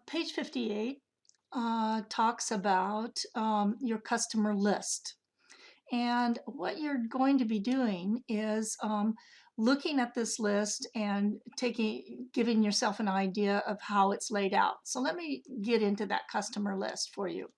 Page 58 talks about your customer list. And what you're going to be doing is looking at this list and giving yourself an idea of how it's laid out. So let me get into that customer list for you.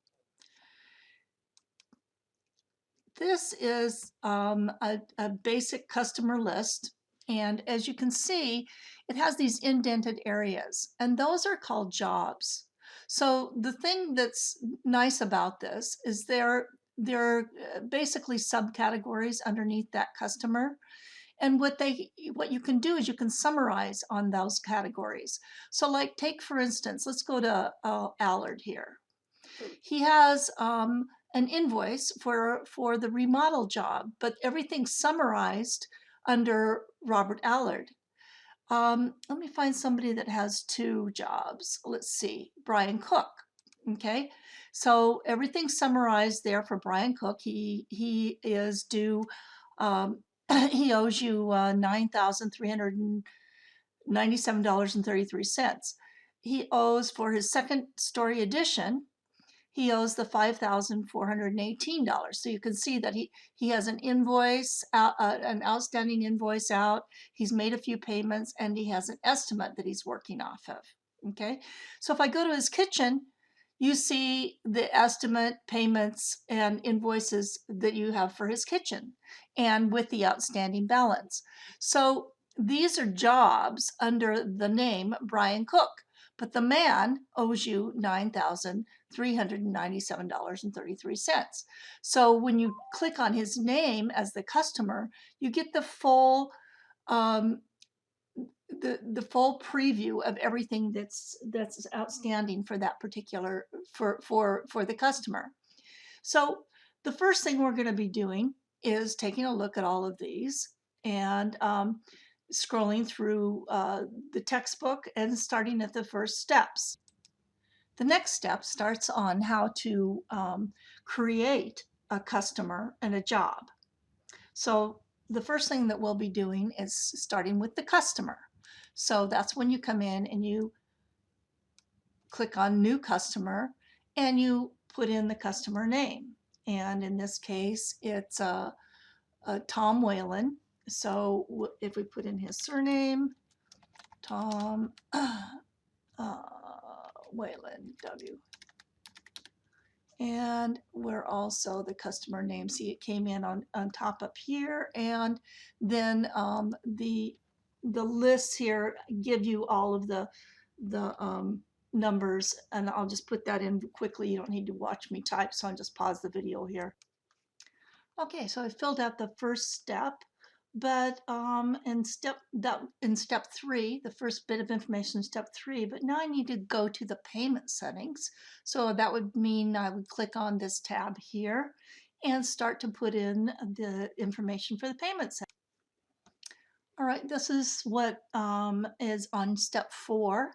This is a basic customer list. And as you can see, it has these indented areas, and those are called jobs. So the thing that's nice about this is there are basically subcategories underneath that customer. And what you can do is you can summarize on those categories. So like take for instance, let's go to Allard here. He has an invoice for the remodel job, but everything's summarized under Robert Allard. Let me find somebody that has two jobs. Let's see, Brian Cook. Okay, so everything's summarized there for Brian Cook. He is due. He owes you $9,397.33. He owes for his second story addition. He owes the $5,418. So you can see that he has an invoice, an outstanding invoice out. He's made a few payments, and he has an estimate that he's working off of. Okay, so if I go to his kitchen, you see the estimate, payments, and invoices that you have for his kitchen, and with the outstanding balance. So these are jobs under the name Brian Cook, but the man owes you $9,397.33. So when you click on his name as the customer, you get the full the full preview of everything that's outstanding for that particular for the customer. So the first thing we're going to be doing is taking a look at all of these and scrolling through the textbook and starting at the first steps. The next step starts on how to create a customer and a job. So the first thing that we'll be doing is starting with the customer. So that's when you come in and you click on New Customer and you put in the customer name. And in this case, it's Tom Whalen. So if we put in his surname, Tom Whalen, W. And we're also the customer name. See, it came in on top up here. And then the lists here give you all of the numbers, and I'll just put that in quickly. You don't need to watch me type, so I'll just pause the video here. Okay, so I filled out the first step, but in step 3, the first bit of information in step 3, but now I need to go to the payment settings. So that would mean I would click on this tab here and start to put in the information for the payment setting. All right, this is what is on step 4,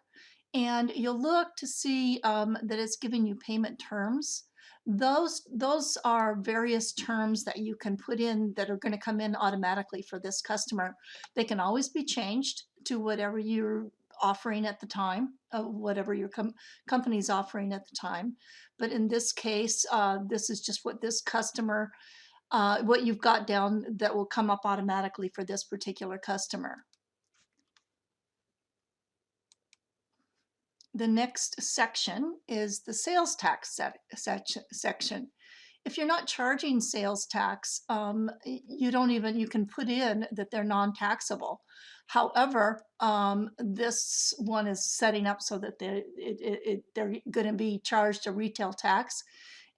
and you'll look to see that it's giving you payment terms. Those are various terms that you can put in that are going to come in automatically for this customer. They can always be changed to whatever you're offering at the time, whatever your company's offering at the time. But in this case, this is just what this customer what you've got down that will come up automatically for this particular customer. The next section is the sales tax section. If you're not charging sales tax, you can put in that they're non-taxable. However, this one is setting up so that they're going to be charged a retail tax,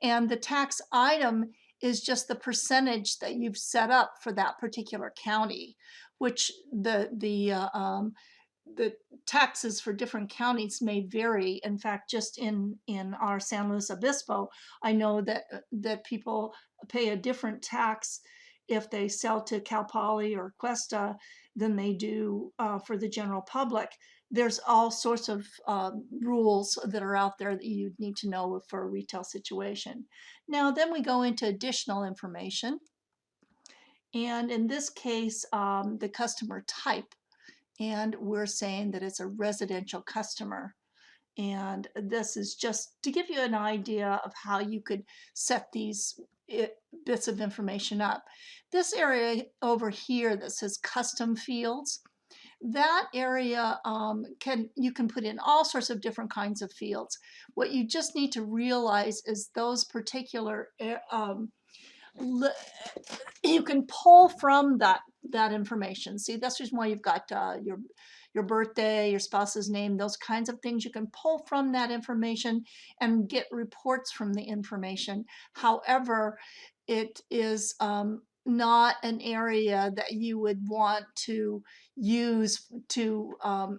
and the tax item is just the percentage that you've set up for that particular county, which the taxes for different counties may vary. In fact, just in our San Luis Obispo, I know that people pay a different tax if they sell to Cal Poly or Cuesta than they do for the general public. There's all sorts of rules that are out there that you need to know for a retail situation. Now, then we go into additional information. And in this case, the customer type, and we're saying that it's a residential customer. And this is just to give you an idea of how you could set these bits of information up. This area over here that says custom fields, that area you can put in all sorts of different kinds of fields. What you just need to realize is those particular you can pull from that information. See, that's the reason why you've got your birthday, your spouse's name, those kinds of things. You can pull from that information and get reports from the information. However, it is not an area that you would want to use to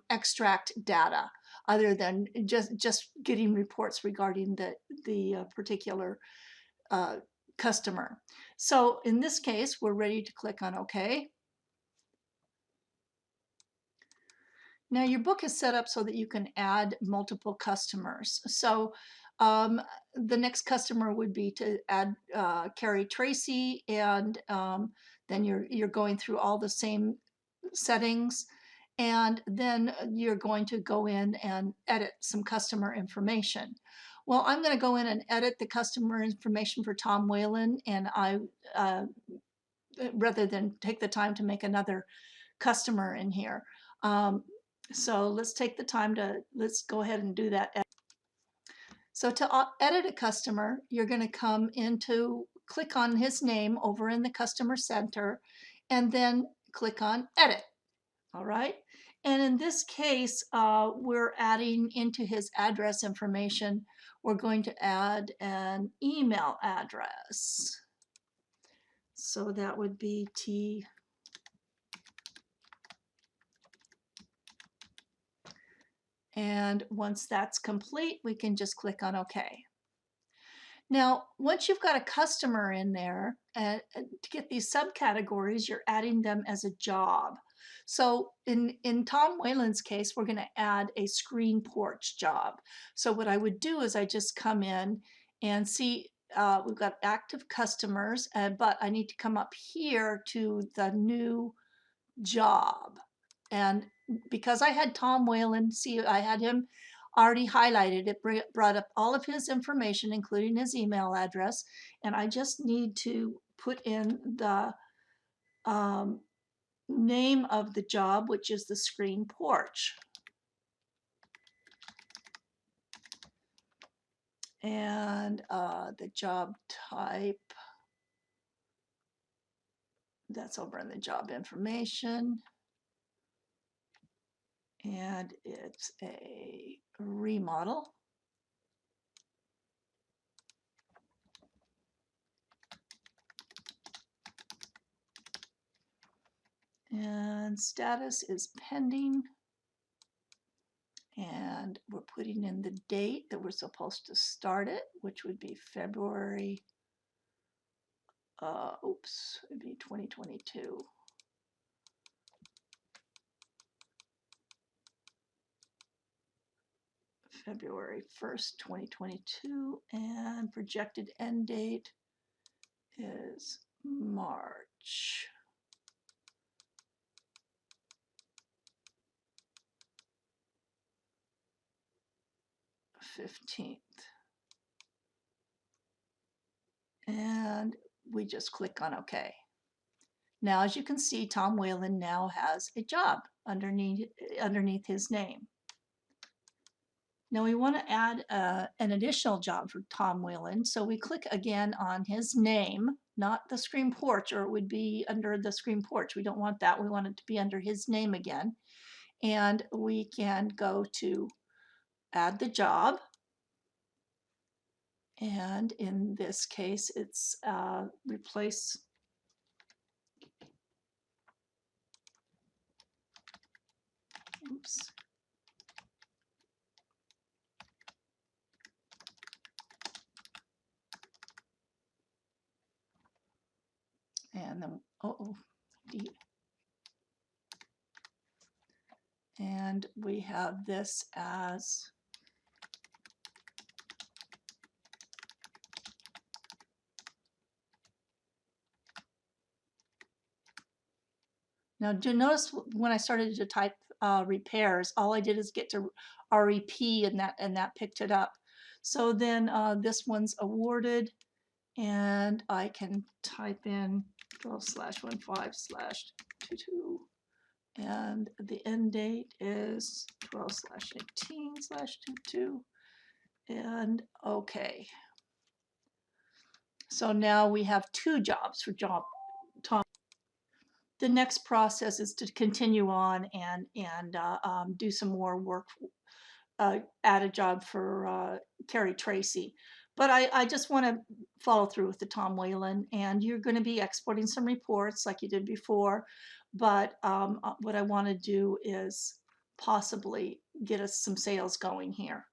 extract data, other than just getting reports regarding the particular uh, customer. So in this case, we're ready to click on OK. Now your book is set up so that you can add multiple customers. So the next customer would be to add Carrie Tracy, and then you're going through all the same settings, and then you're going to go in and edit some customer information. Well, I'm going to go in and edit the customer information for Tom Whalen, and rather than take the time to make another customer in here. So let's take the time let's go ahead and do that. So to edit a customer, you're going to come into, click on his name over in the customer center, and then click on edit. All right. And in this case, we're adding into his address information, we're going to add an email address. So that would be T. And once that's complete, we can just click on OK. Now, once you've got a customer in there, to get these subcategories, you're adding them as a job. So in Tom Whalen's case, we're going to add a screen porch job. So what I would do is I just come in and see we've got active customers, but I need to come up here to the new job. And because I had Tom Whalen, see, I had him already highlighted. It brought up all of his information, including his email address. And I just need to put in the name of the job, which is the screen porch. And the job type, that's over in the job information. And it's a remodel. And status is pending. And we're putting in the date that we're supposed to start it, which would be February, it'd be 2022. February 1st, 2022, and projected end date is March 15th. And we just click on OK. Now, as you can see, Tom Whalen now has a job underneath his name. Now we want to add an additional job for Tom Whalen, so we click again on his name, not the screen porch, or it would be under the screen porch. We don't want that. We want it to be under his name again. And we can go to add the job. And in this case, it's replace oops. And then, and we have this as now. Do you notice when I started to type repairs. All I did is get to REP, and that picked it up. So then this one's awarded, and I can type in 12/15/22, and the end date is 12/18/22, and okay. So now we have 2 jobs for job Tom. The next process is to continue on and do some more work, add a job for Terry Tracy. But I just want to follow through with the Tom Whalen, and you're going to be exporting some reports like you did before. But what I want to do is possibly get us some sales going here.